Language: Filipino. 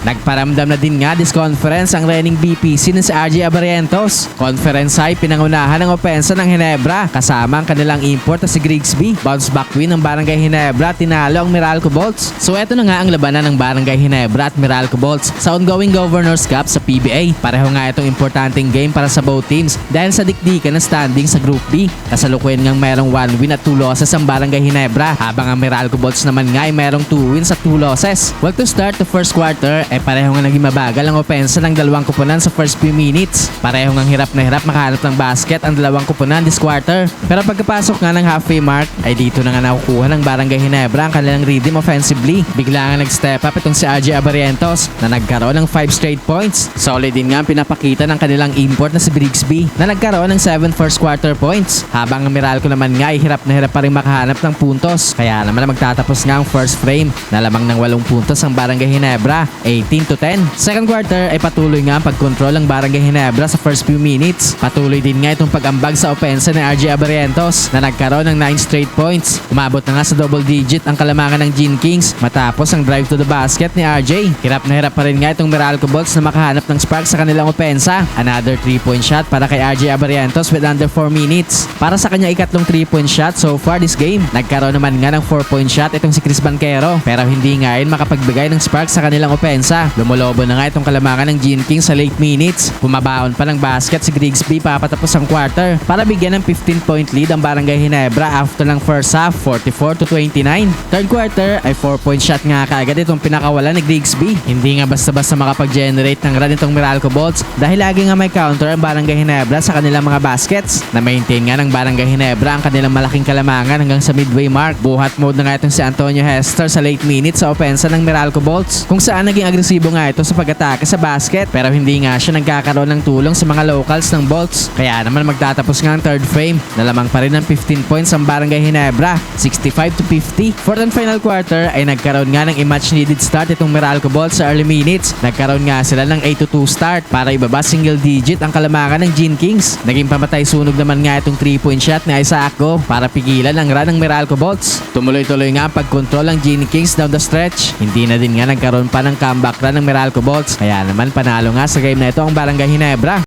Nagparamdam na din nga this conference ang reigning BPC na si RJ Abarientos. Conference high pinangunahan ng opensa ng Ginebra kasama ang kanilang import na si Grigsby. Bounce back win ng Barangay Ginebra, tinalo ang Meralco Bolts. So eto na nga ang labanan ng Barangay Ginebra at Meralco Bolts sa ongoing Governors Cup sa PBA. Pareho nga itong importanteng game para sa both teams dahil sa dikdikan na standing sa Group B. Kasalukuyan ngang merong 1 win at 2 losses ang Barangay Ginebra habang ang Meralco Bolts naman nga ay merong 2 wins at 2 losses. Well, to start the first quarter pareho nga naging mabagal ang opensa ng dalawang kupunan sa first few minutes. Pareho ngang hirap na hirap makahanap ng basket ang dalawang kupunan this quarter. Pero pagkapasok nga ng halfway mark ay dito na nga nakukuha ng Barangay Ginebra ang kanilang rhythm offensively. Bigla nga nag-step up itong si RJ Abarientos na nagkaroon ng 5 straight points. Solid din nga ang pinapakita ng kanilang import na si Grigsby na nagkaroon ng 7 first quarter points. Habang ang Meralco naman nga ay hirap na hirap pa rin makahanap ng puntos. Kaya naman magtatapos nga ang first frame na lamang ng 8 puntos ang Barangay Ginebra, 18-10. Second quarter ay patuloy nga ang pagkontrol ng Barangay Ginebra sa first few minutes. Patuloy din nga itong pag-ambag sa opensa ni RJ Abarientos na nagkaroon ng 9 straight points. Umabot na nga sa double digit ang kalamangan ng Gene Kings matapos ang drive to the basket ni RJ. Hirap na hirap pa rin nga itong Meralco Bolts na makahanap ng spark sa kanilang opensa. Another 3-point shot para kay RJ Abarientos with under 4 minutes. Para sa kanya ikatlong 3-point shot so far this game. Nagkaroon naman nga ng 4-point shot itong si Chris Banquero pero hindi nga yun makapagbigay ng spark sa kanilang opensa. Lumulobo na nga itong kalamangan ng Gene Kings sa late minutes. Bumabaon pa ng basket si Grigsby papatapos ang quarter para bigyan ng 15-point lead ang Barangay Ginebra after ng first half, 44-29. Third quarter ay 4-point shot nga kaagad itong pinakawalan ni Grigsby. Hindi nga basta-basta makapag-generate ng run itong Meralco Bolts dahil lagi nga may counter ang Barangay Ginebra sa kanilang mga baskets. Na-maintain nga ng Barangay Ginebra ang kanilang malaking kalamangan hanggang sa midway mark. Buhat mode na nga itong si Antonio Hester sa late minutes sa opensa ng Meralco Bolts kung saan naging agresibo nga ito sa pag-atake sa basket pero hindi nga siya nagkakaroon ng tulong sa mga locals ng Bolts. Kaya naman magtatapos nga ang third frame na lamang pa rin ng 15 points ang Barangay Ginebra, 65-50. Fourth and final quarter ay nagkaroon nga ng much needed start itong Meralco Bolts sa early minutes. Nagkaroon nga sila ng 8-2 start para ibaba single digit ang kalamangan ng Gene Kings. Naging pamatay sunog naman nga itong 3-point shot ni Isaac Go para pigilan ang run ng Meralco Bolts. Tumuloy-tuloy nga ang pagkontrol ng Gene Kings down the stretch. Hindi na din nga nagkaroon pa ng comeback run ng Meralco Bolts kaya naman panalo nga sa game na ito ang Barangay Ginebra.